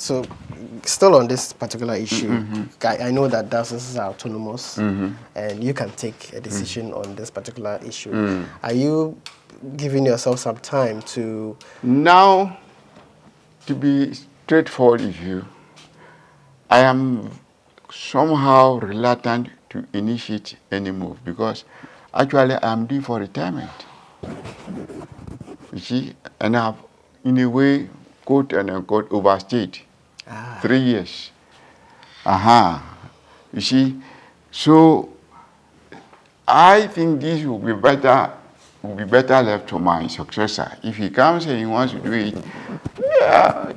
So, still on this particular issue, I know that dioceses are autonomous, and you can take a decision on this particular issue. Are you giving yourself some time to... Now, to be straightforward with you, I am somehow reluctant to initiate any move because actually I'm due for retirement. You see, and I've, in a way, quote and unquote, overstayed 3 years. You see, so I think this will be better left to my successor. If he comes and he wants to do it, yeah,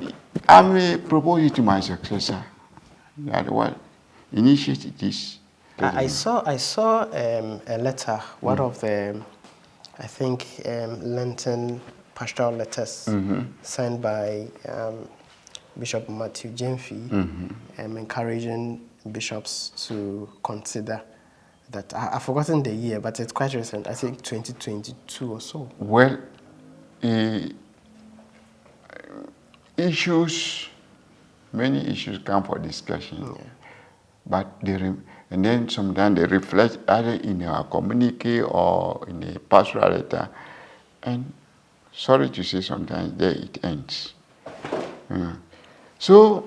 I may propose it to my successor. That well, initiate this. I saw a letter, one of the, I think, Lenten pastoral letters signed by Bishop Mante encouraging bishops to consider that. I've forgotten the year, but it's quite recent. I think 2022 or so. Well, many issues come for discussion, but and then sometimes they reflect either in a communique or in a pastoral letter, and sorry to say, sometimes there it ends. So,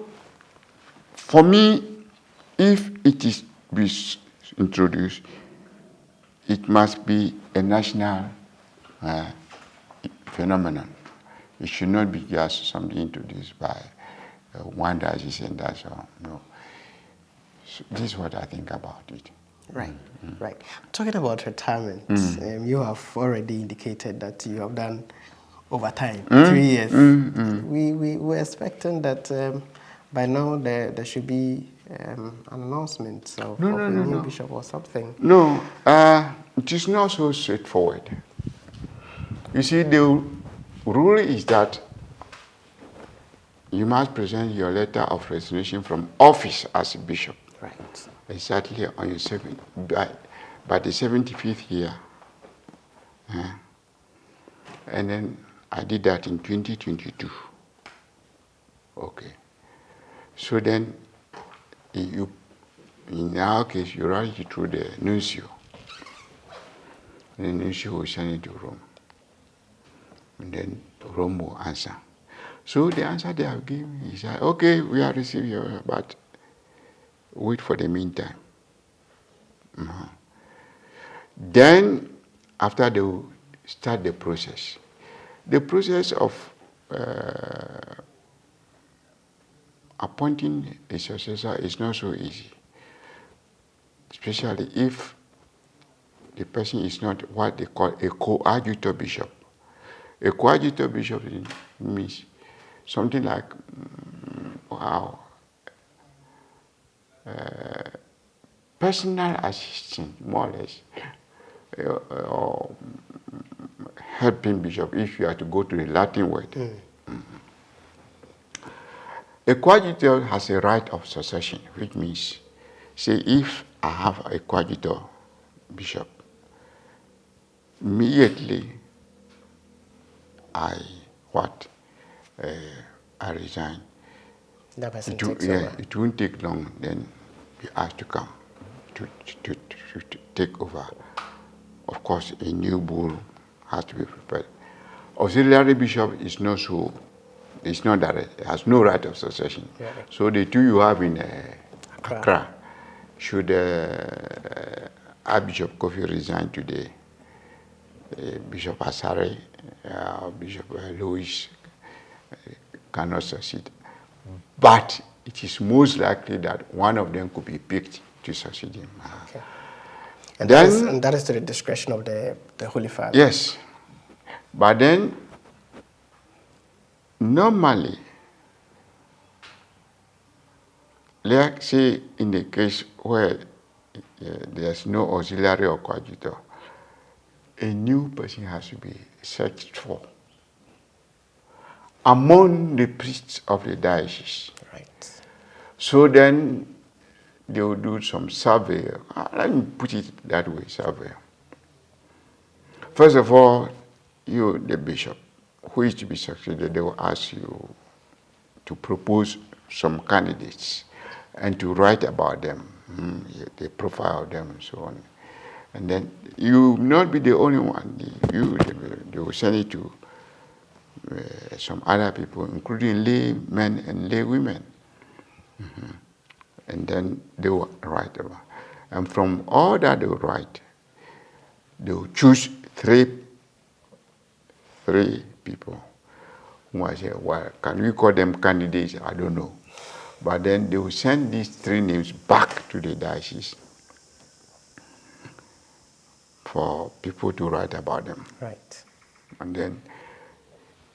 for me, if it is be introduced, it must be a national phenomenon. It should not be just something introduced by one diocese and that's all. No. So this is what I think about it. Right, right. Talking about retirement, you have already indicated that you have done overtime, 3 years. We were expecting that by now there should be an announcement of a new bishop or something. No, it is not so straightforward. You see, the rule is that you must present your letter of resignation from office as a bishop. Right. Exactly on your by the 75th year. And then I did that in 2022. Okay. So then, in our case, you write it through the nuncio. The nuncio will send it to Rome. And then Rome will answer. So the answer they have given is, okay, we are receiving your, but wait for the meantime. Then, after they will start the process of appointing a successor is not so easy, especially if the person is not what they call a coadjutor bishop. A coadjutor bishop means something like, personal assistant, more or less, or helping bishop if you are to go to the Latin word. A coadjutor has a right of succession, which means, say, if I have a coadjutor bishop, immediately I resign. That person takes over. It won't take long, then be asked to come to take over. Of course, a new bull has to be prepared. Auxiliary bishop is not so, it's not direct, it has no right of succession. Yeah. So the two you have in Accra, should Archbishop Kofi resign today, Bishop Asare, Bishop Louis cannot succeed. But it is most likely that one of them could be picked to succeed him. Okay. And that is to the discretion of the Holy Father. Yes. But then, normally, let's say in the case where there's no auxiliary or coadjutor, a new person has to be searched for among the priests of the diocese. Right. So then they will do some survey. Let me put it that way, survey. First of all, you, the bishop, who is to be succeeded, they will ask you to propose some candidates and to write about them, the profile of them and so on. And then you will not be the only one. They will send it to some other people, including lay men and lay women. And then they will write about. And from all that they will write, they will choose three people who I say, well, can we call them candidates? I don't know. But then they will send these 3 names back to the diocese for people to write about them. Right. And then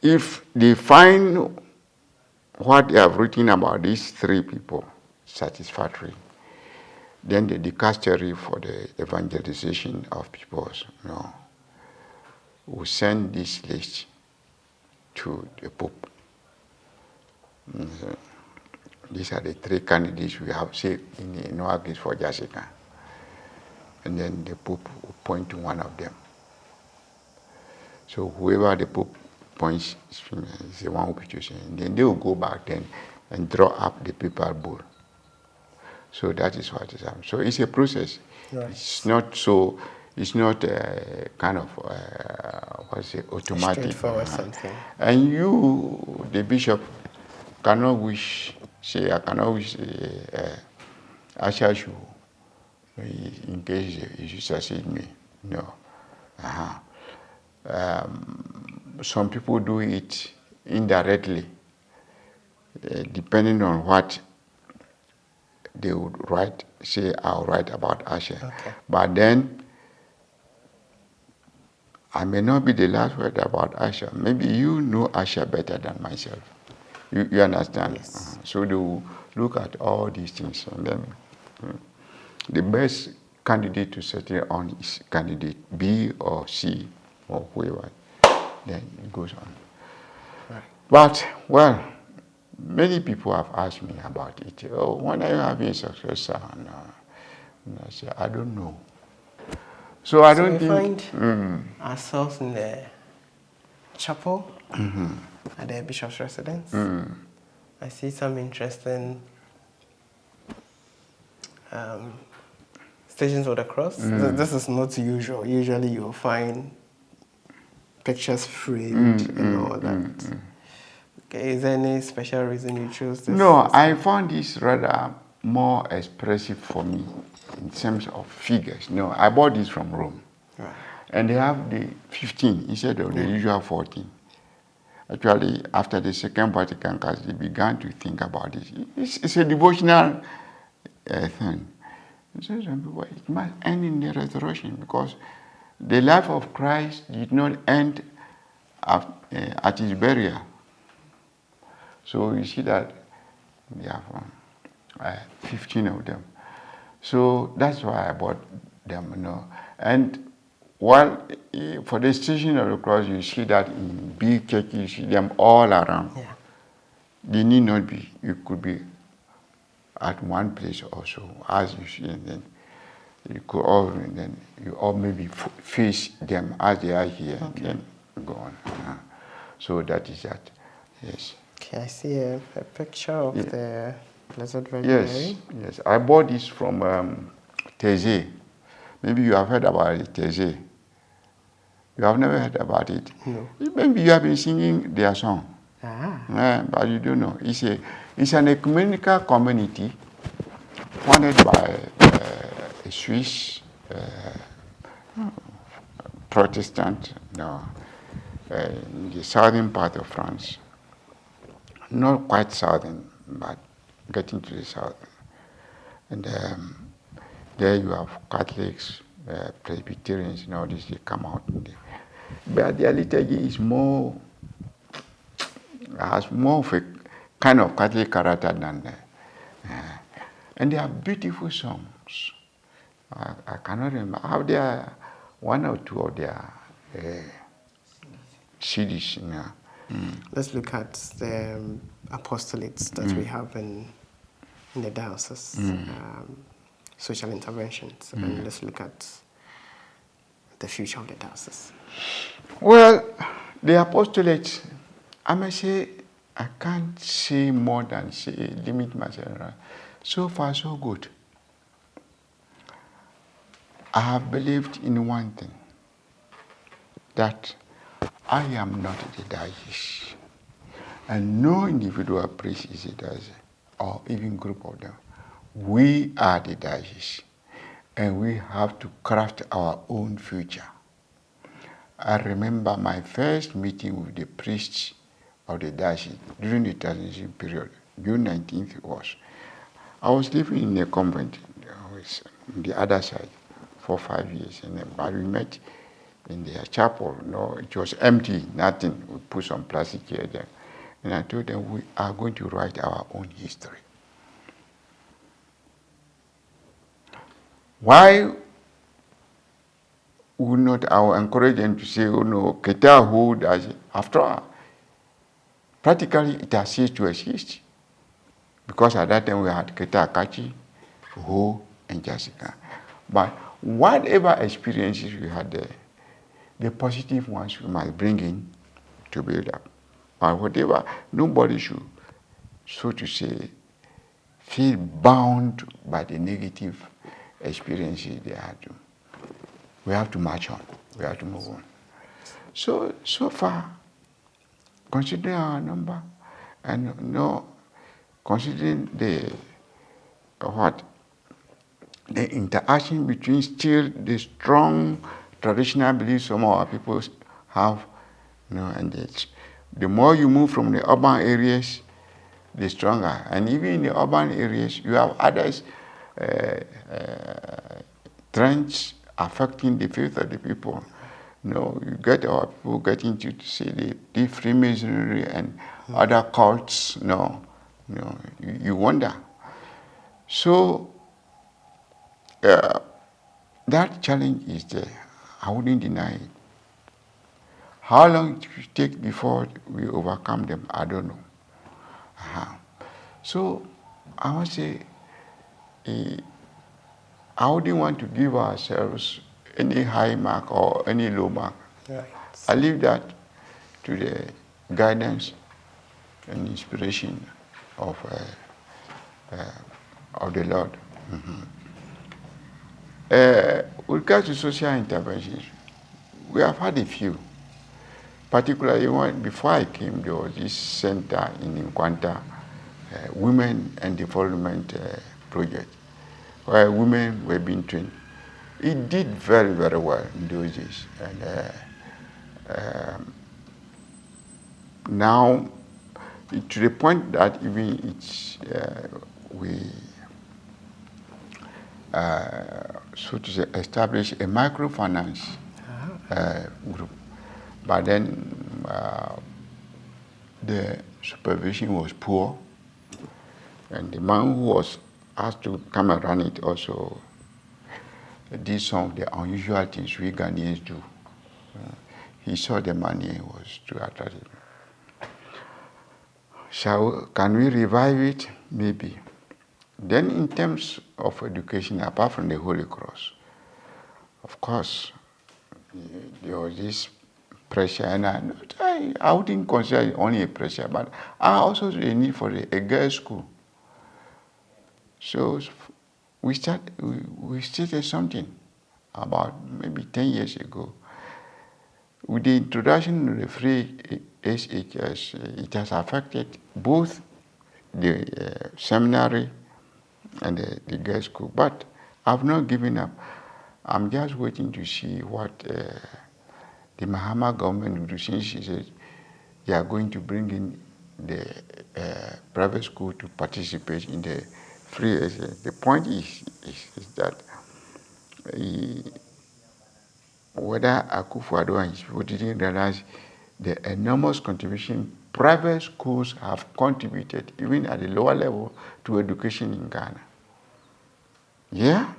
if they find what they have written about these 3 people satisfactory, then the dicastery for the evangelization of peoples, will send this list to the Pope. These are the 3 candidates we have, say, in our case for Jasikan. And then the Pope will point to one of them. So whoever the Pope points is the one who will be chosen. And then they will go back then and draw up the papal bull. So that is what is happening. So it's a process. Right. It's not kind of, automatic. Straightforward something. And you, the bishop, cannot wish, Asha should, in case you should succeed me. No. Some people do it indirectly, depending on what they would write, say, I'll write about Asha. Okay. But then, I may not be the last word about Asha. Maybe you know Asha better than myself. You understand? Yes. So they will look at all these things. And then the best candidate to settle on is candidate B or C or whoever. Then it goes on. Right. But, well, many people have asked me about it. Oh, when are you having a successor? And I say, I don't know. So I don't think... find ourselves in the chapel at the Bishop's residence. I see some interesting Stations of the Cross. This is not usual. Usually you'll find pictures framed and all that. Okay, is there any special reason you chose this? No, I found this rather more expressive for me in terms of figures. No, I bought this from Rome. Right. And they have the 15 instead of the usual 14. Actually, after the Second Vatican Council, they began to think about this. It's a devotional thing. So some people, it must end in the resurrection because the life of Christ did not end at his burial. So you see that they have 15 of them. So that's why I bought them, And while for the Station of the Cross, you see that in big churches, you see them all around. Yeah. They need not be. You could be at one place also, as you see, and then you could all, and then you all maybe face them as they are here, and then go on. So that is that. Yes. Okay, I see a picture of the Blessed Virgin Mary. Yes. I bought this from Thésée. Maybe you have heard about it, Thésée. You have never heard about it? No. Maybe you have been singing their song. But you don't know. It's an ecumenical community founded by a Swiss Protestant in the southern part of France. Not quite southern, but getting to the south. And there you have Catholics, Presbyterians, and all this, they come out. But their liturgy is has more of a kind of Catholic character than and they are beautiful songs. I cannot remember. I have there one or two of their CDs. Let's look at the apostolates that we have in the diocese, social interventions, and let's look at the future of the diocese. Well, the apostolates, I must say, I can't say more than limit myself. So far, so good. I have believed in one thing, that I am not the diocese, and no individual priest is a diocese, or even group of them. We are the diocese, and we have to craft our own future. I remember my first meeting with the priests of the diocese during the transition period, June 19th was. I was living in a convent on the other side for 5 years, and then but we met in their chapel. No, it was empty, nothing. We put some plastic here there. And I told them we are going to write our own history. Why would not I will encourage them to say, oh no, Keta who does it? After all, practically it has ceased to exist. Because at that time we had Keta Akachi, Ho, and Jasikan. But whatever experiences we had there, the positive ones we must bring in to build up. But whatever, nobody should, so to say, feel bound by the negative experiences they had to. We have to march on. We have to move on. So far, considering our number, and no, considering the interaction between still the strong traditional beliefs some of our people have, and the more you move from the urban areas, the stronger. And even in the urban areas, you have others trends affecting the faith of the people. You get our people getting to see the Freemasonry and other cults. You wonder. So that challenge is there. I wouldn't deny it. How long it will take before we overcome them, I don't know. So I must say, I wouldn't want to give ourselves any high mark or any low mark. Right. I leave that to the guidance and inspiration of the Lord. With regard to social interventions, we have had a few. Particularly before I came, there was this center in Nkwanta, Women and Development Project, where women were being trained. It did very, very well in those days. And now, to the point that even we so to say, establish a microfinance group. But then the supervision was poor, and the man who was asked to come and run it also did some of the unusual things we Ghanaians do. He saw the money was too attractive. Can we revive it? Maybe. Then in terms of education, apart from the Holy Cross, of course, there was this pressure, and I wouldn't consider it only a pressure, but I also the need for a girls' school. So we started something about maybe 10 years ago. With the introduction of the free SHS, it has affected both the seminary and the girls' school. But I've not given up. I'm just waiting to see what the Mahama government will do, since she said they are going to bring in the private school to participate in the free SHS. The point is that whether Akufo-Addo and his people didn't realize the enormous contribution private schools have contributed, even at the lower level, to education in Ghana. Yeah?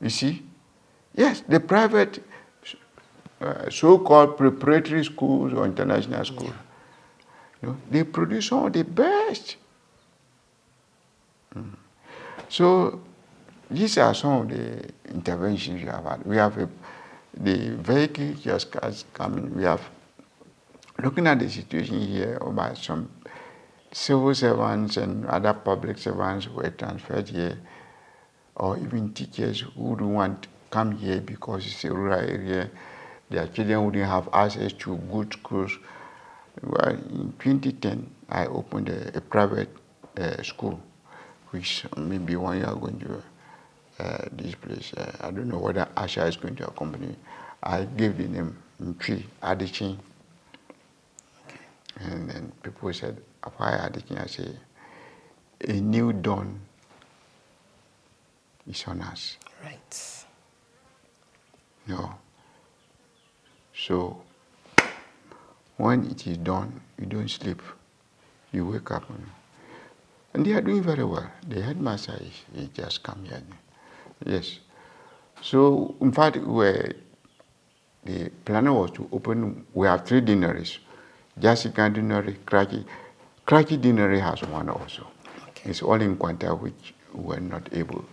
You see? Yes, the private so-called preparatory schools or international schools, they produce some of the best. So these are some of the interventions we have had. We have the vehicle just coming. We have looking at the situation here about some civil servants and other public servants who were transferred here, or even teachers who don't want to come here because it's a rural area, their children wouldn't have access to good schools. Well, in 2010, I opened a private school, which maybe 1 year going to this place. I don't know whether Asha is going to accompany. I gave the name Mante Adichin. And then people said, why Adichin? I say, a new dawn is on us. Right. No. So, when it is done, you don't sleep. You wake up. And they are doing very well. The headmaster is just come here. Yes. So, in fact, the plan was to open, we have 3 deaneries. Jasikan deanery, Kraki deanery has one also. Okay. It's all in Kwanta, which we were not able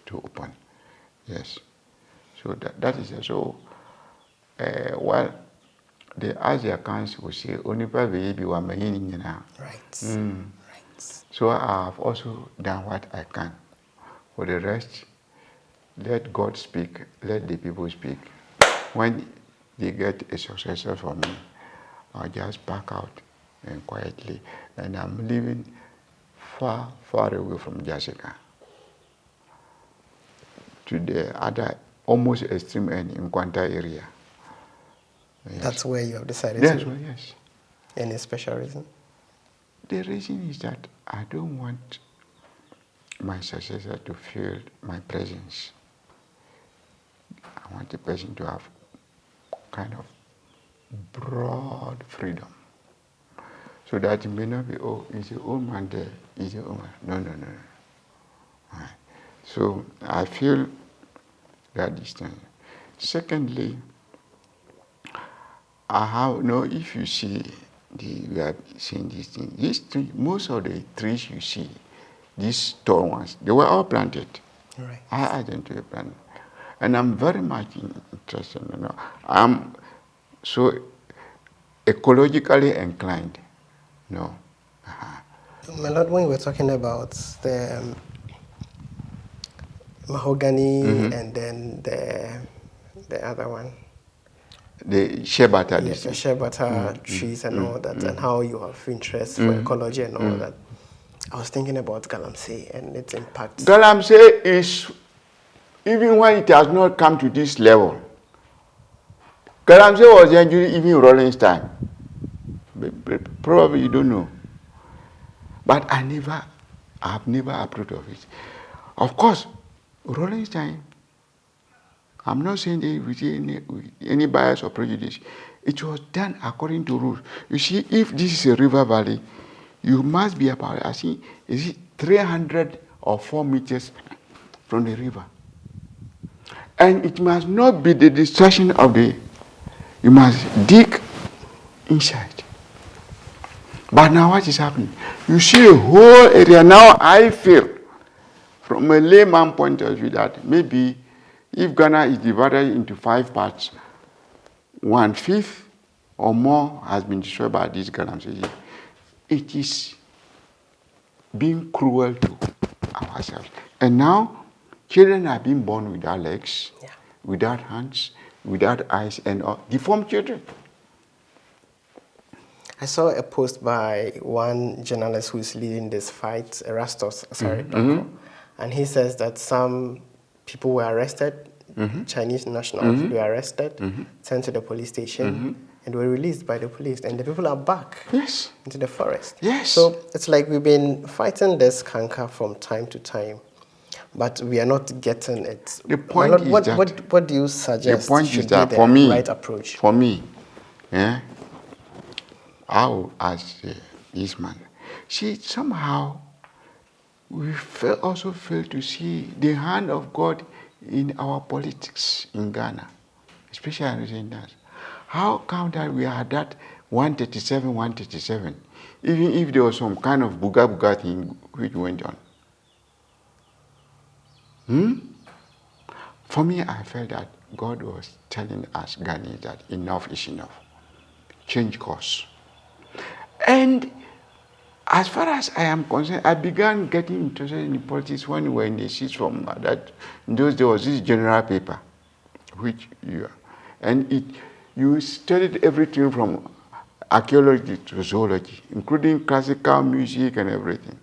to open. Yes. So that is it. So, well, the Asia Council will say, only baby one million now. Right. Right. So I have also done what I can. For the rest, let God speak, let the people speak. When they get a successor for me, I'll just back out and quietly. And I'm living far, far away from Jasikan, to the other almost extreme end in Kwanta area. Yes. That's where you have decided That's to? Where, yes. Any special reason? The reason is that I don't want my successor to feel my presence. I want the person to have kind of broad freedom. So that it may not be, oh, is the old man there? Is the old man? No, no, no, no. Right. So I feel that this thing. Secondly, I have no, if you see, we are seeing this thing, these tree, most of the trees you see, these tall ones, they were all planted. Right. I identify planted. And I'm very much interested, you know. I'm so ecologically inclined, no. My Lord, when we were talking about the mahogany and then the other one, the shea butter, yes, the shea butter trees and all that, and how you have interest for ecology and all that, I was thinking about Galamsey and its impact. Galamsey is, even when it has not come to this level, Galamsey was injured even Rollins time. Probably you don't know. But I have never approved of it. Of course, Rollins time, I'm not saying that with any bias or prejudice. It was done according to rules. You see, if this is a river valley, you must be about, I think, is it 300 or 4 meters from the river. And it must not be the destruction of the, you must dig inside. But now what is happening? You see a whole area. Now I feel, from a layman point of view, that maybe if Ghana is divided into 5 parts, 1/5 or more has been destroyed by this Galamsey. It is being cruel to ourselves. And now, children are being born without legs, without hands, without eyes, and all. Deformed children. I saw a post by one journalist who is leading this fight, Erastus, and he says that some people were arrested, Chinese nationals were arrested, sent to the police station, and were released by the police, and the people are back into the forest. Yes. So it's like we've been fighting this canker from time to time, but we are not getting it. The point is what do you suggest should be the right approach? For me, I will ask this man. See, somehow we also fail to see the hand of God in our politics in Ghana, especially in recent times. How come that we had that 137, even if there was some kind of buga thing which went on? For me, I felt that God was telling us Ghanaians that enough is enough. change course. And as far as I am concerned, I began getting interested in politics when we were in the seats from that. In those days, there was this general paper, which you studied everything from archaeology to zoology, including classical music and everything.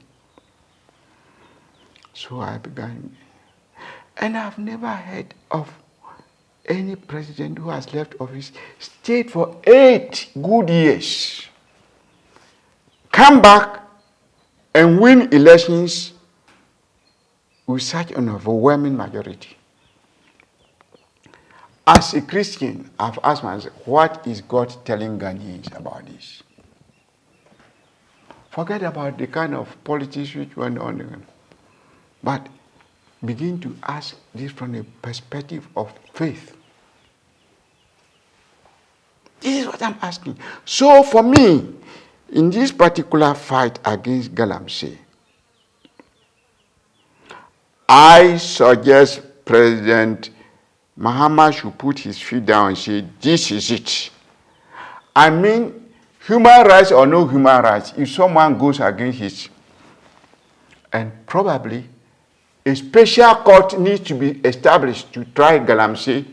So I began, and I've never heard of any president who has left office, stayed for 8 good years, come back and win elections with such an overwhelming majority. As a Christian, I've asked myself, what is God telling Ghanaians about this? Forget about the kind of politics which went on, but begin to ask this from a perspective of faith. This is what I'm asking. So for me, in this particular fight against Galamsey, I suggest President Mahama should put his feet down and say, this is it. I mean, human rights or no human rights, if someone goes against it, and probably a special court needs to be established to try Galamsey,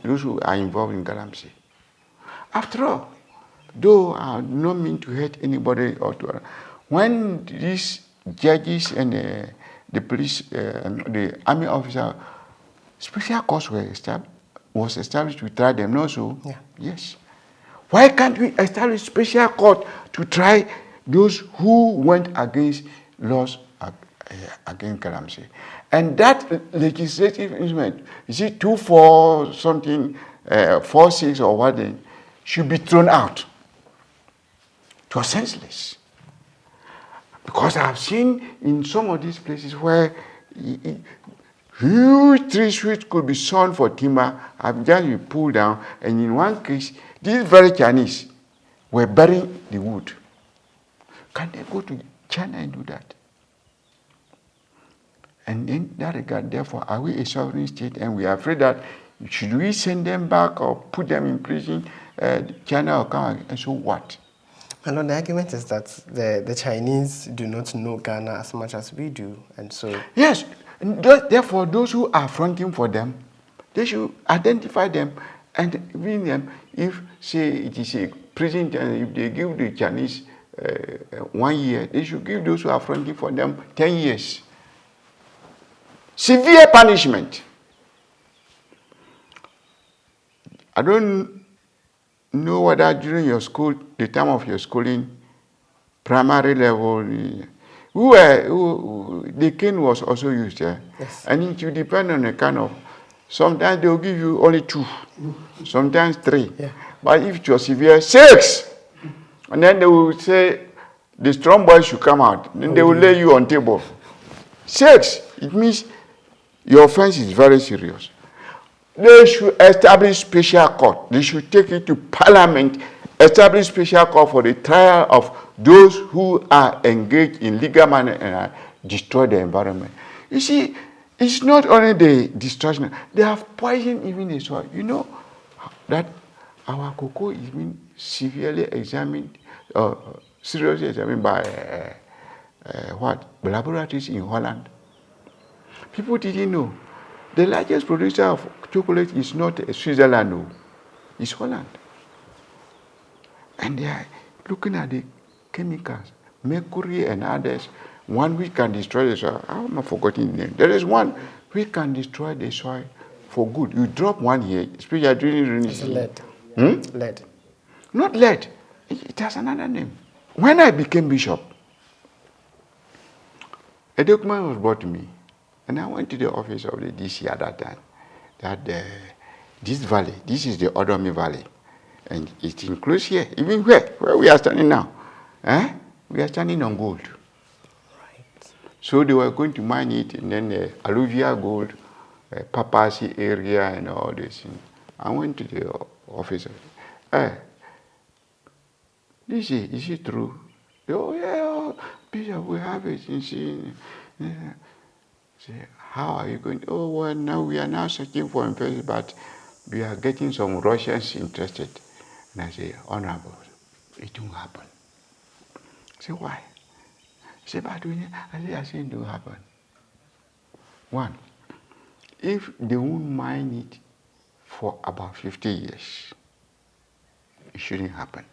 those who are involved in Galamsey. After all, though I do not mean to hurt anybody, when these judges and the police, the army officer, special courts was established to try them, no so? Yeah. Yes. Why can't we establish special court to try those who went against laws against Galamsey? And that legislative instrument, is it 2-4 something, 4-6 or what, should be thrown out. It was senseless. Because I have seen in some of these places where huge trees which could be sawn for timber have just been pulled down, and in one case, these very Chinese were burying the wood. Can they go to China and do that? And in that regard, therefore, are we a sovereign state, and we are afraid that should we send them back or put them in prison, China will come, and so what? And the argument is that the Chinese do not know Ghana as much as we do, and so... Yes, therefore those who are fronting for them, they should identify them and bring them. If, say, it is a prison, if they give the Chinese 1 year, they should give those who are fronting for them 10 years. Severe punishment. I don't know whether during your school, the time of your schooling, primary level, the cane was also used. Yes. And it will depend on the kind of, sometimes they will give you only 2, sometimes 3. Yeah. But if it was severe, 6. And then they will say, the strong boys should come out. Then they will lay you on table. 6, it means your offense is very serious. They should establish special court. They should take it to parliament, establish special court for the trial of those who are engaged in legal manner and destroy the environment. You see, it's not only the destruction, they have poisoned even the soil. You know that our cocoa is being severely examined, seriously examined by laboratories in Holland. People didn't know. The largest producer of chocolate is not Switzerland, no. It's Holland. And they are looking at the chemicals, mercury and others, one which can destroy the soil. I'm not forgetting the name. There is one which can destroy the soil for good. You drop one here, especially during rainy season. Lead. Lead. Not lead. It has another name. When I became bishop, a document was brought to me. And I went to the office of the DC at that time, that this valley, this is the Odomi Valley, and it includes here, even where we are standing now. We are standing on gold. Right. So they were going to mine it, and then the alluvial gold, Papasi area, and all this. I went to the office of this is it true? Oh, yeah, Bishop, we have it. Say, how are you going? Oh, well, now we are now searching for investors, but we are getting some Russians interested. And I say, Honorable, it won't happen. I say, why? He said, but I say it won't happen. One, if they won't mine it for about 50 years, it shouldn't happen.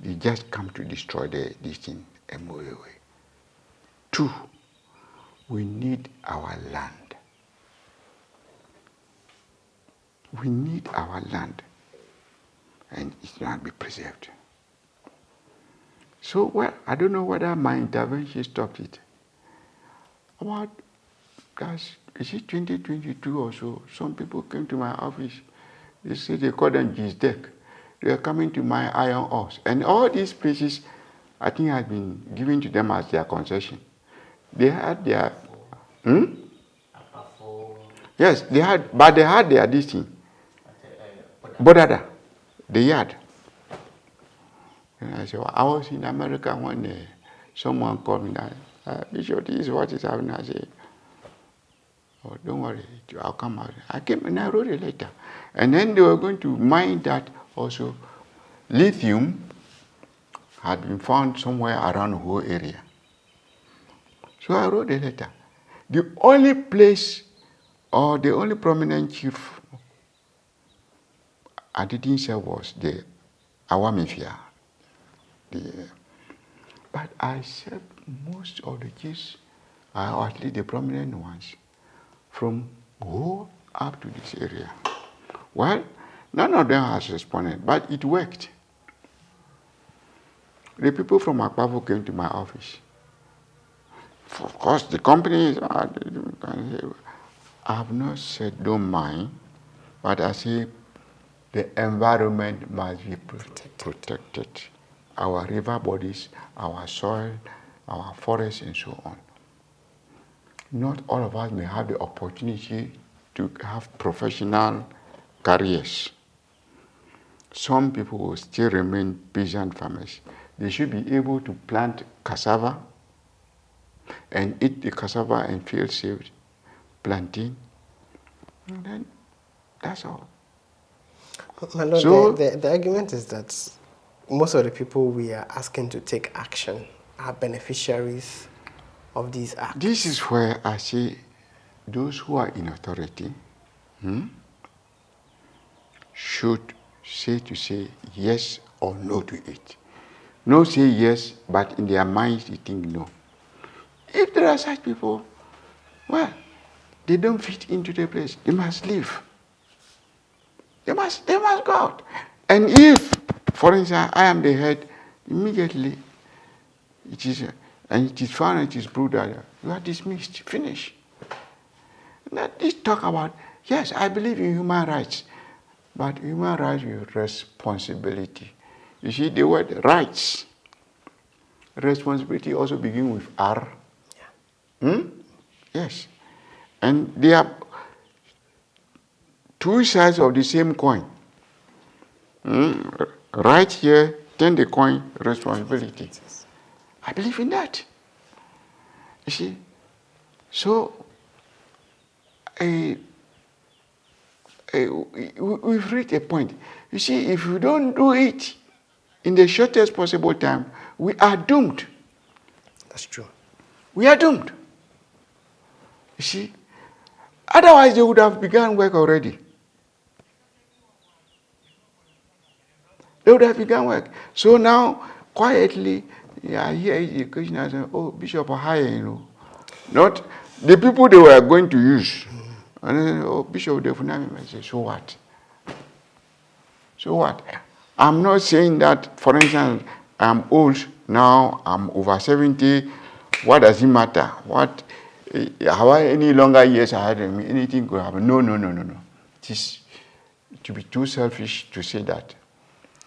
They just come to destroy this thing and move away. Two, we need our land. We need our land, and it must be preserved. So, well, I don't know whether my intervention stopped it. About, is it 2022 or so, some people came to my office. They said they call them deck. They are coming to my iron horse. And all these places, I think, had been given to them as their concession. They had their... Yes, they had, but they had their this thing. Bodada, the yard. And I said, well, I was in America one day. Someone called me that, Bishop, this is what is happening. I said, oh, don't worry, I'll come out. I came and I wrote a letter. And then they were going to mine that also. Lithium had been found somewhere around the whole area. So I wrote a letter. The only place or the only prominent chief I didn't say was the Awamifia. But I said most of the chiefs, or at least the prominent ones, from go up to this area. Well, none of them has responded, but it worked. The people from Akpavo came to my office. Of course, the companies, I have not said don't mind, but I say the environment must be protected. Our river bodies, our soil, our forests, and so on. Not all of us may have the opportunity to have professional careers. Some people will still remain peasant farmers. They should be able to plant cassava and eat the cassava and feel safe, planting, and then that's all. My Lord, So, the argument is that most of the people we are asking to take action are beneficiaries of these acts. This is where I say those who are in authority should say yes or no to it. No say yes, but in their minds they think no. If there are such people, well, they don't fit into the place. They must leave. They must go out. And if, for instance, I am the head, immediately it is found, it is proved that you are dismissed. Finish. Let this talk about, yes, I believe in human rights, but human rights with responsibility. You see, the word rights, responsibility also begins with R. Yeah. Yes. And they are two sides of the same coin. Right here, then the coin, responsibility. I believe in that. You see, so we've reached a point. You see, if we don't do it in the shortest possible time, we are doomed. That's true. We are doomed. You see, otherwise they would have begun work already. They would have begun work. So now, quietly, I hear the questioner say, oh, Bishop, not the people they were going to use. And then, oh, Bishop, they I say, so what? So what? I'm not saying that, for instance, I'm old now, I'm over 70. What does it matter? How any longer years I had, anything could happen. No. It is to be too selfish to say that.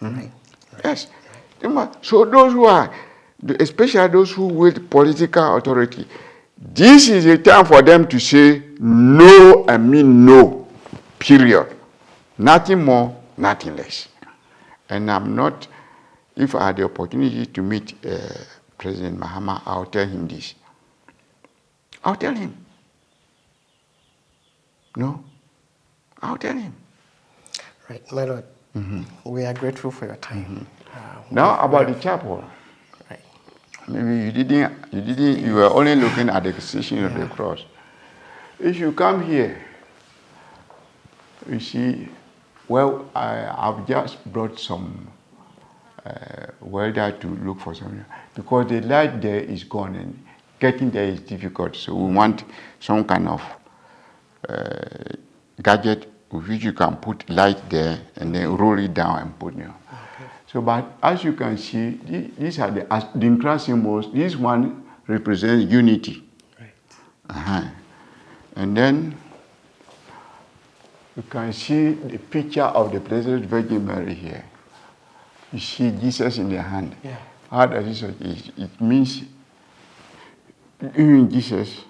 Right. Yes. So those who are, especially those who wield political authority, this is a time for them to say no and mean no, period. Nothing more, nothing less. And I'm not, if I had the opportunity to meet President Mahama, I'll tell him this. I'll tell him. No, I'll tell him. Right, my Lord. We are grateful for your time. Now about the chapel. Right. Maybe you were only looking at the position of the cross. If you come here, you see, well, I've just brought some welder to look for something because the light there is gone and getting there is difficult. So we want some kind of gadget with which you can put light there and then roll it down and put it. Okay. So, but as you can see, these are the cross symbols. This one represents unity. Right. And then you can see the picture of the Blessed Virgin Mary here. You see Jesus in the hand. Yeah. How does it means giving Jesus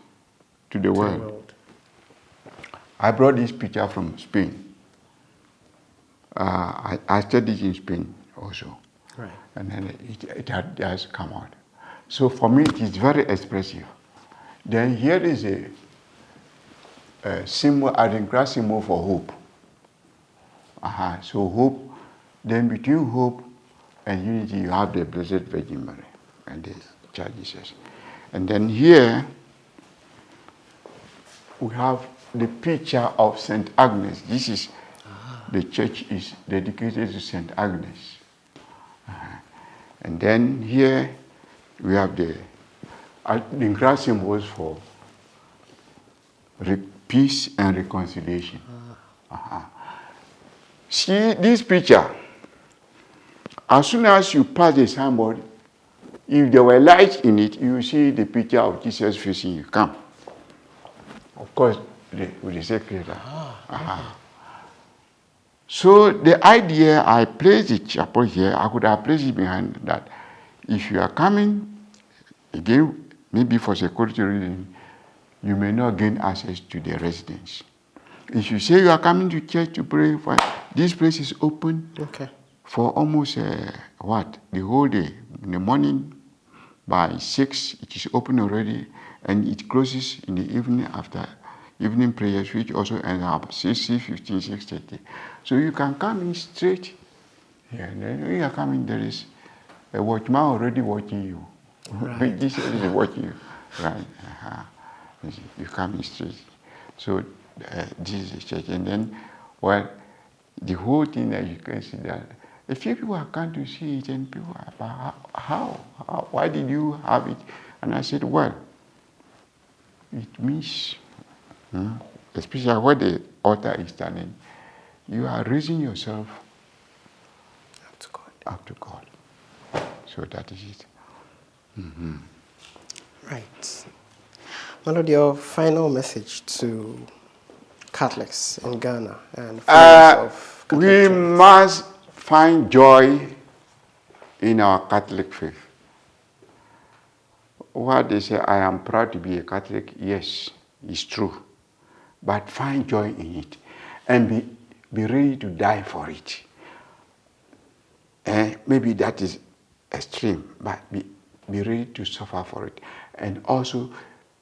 to the world. I brought this picture from Spain. I studied in Spain also. Right. And then it has come out. So for me, it is very expressive. Then here is a symbol, a cross symbol for hope. So hope, then between hope and unity, you have the Blessed Virgin Mary and the Child Jesus. And then here, we have the picture of St. Agnes. This is, the church is dedicated to St. Agnes. And then here, we have the cross symbols for peace and reconciliation. See this picture. As soon as you pass the signboard, if there were lights in it, you will see the picture of Jesus facing you. Come. Of course, with the sacred. So the idea, I placed the chapel here. I could have placed it behind that. If you are coming, again, maybe for security reasons, you may not gain access to the residence. If you say you are coming to church to pray, this place is open for almost, the whole day. In the morning, by 6, it is open already, and it closes in the evening after evening prayers, which also ends up 6:15, 6:30. So you can come in straight here. And then when you are coming, there is a watchman already watching you. Right. This is watching you. Right. You come in straight. So this is the church. And then, well, the whole thing that you can see that a few people have come to see it, and people are, how? Why did you have it? And I said, well, it means, especially where the altar is standing, you are raising yourself up to God. So that is it. Right. My Lord, your final message to Catholics in Ghana and followers of Catholic we church. must find joy in our Catholic faith. What they say, I am proud to be a Catholic, yes, it's true. But find joy in it and be ready to die for it. Maybe that is extreme, but be ready to suffer for it. And also,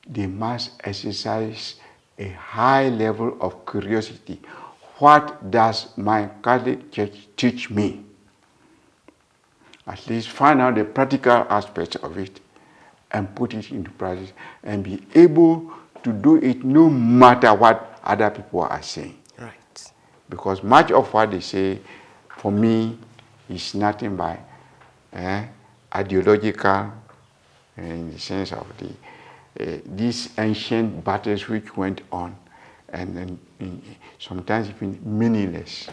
they must exercise a high level of curiosity. What does my Catholic Church teach me? At least find out the practical aspects of it and put it into practice and be able to do it no matter what other people are saying. Right. Because much of what they say, for me, is nothing but ideological, in the sense of these ancient battles which went on, and sometimes even meaningless.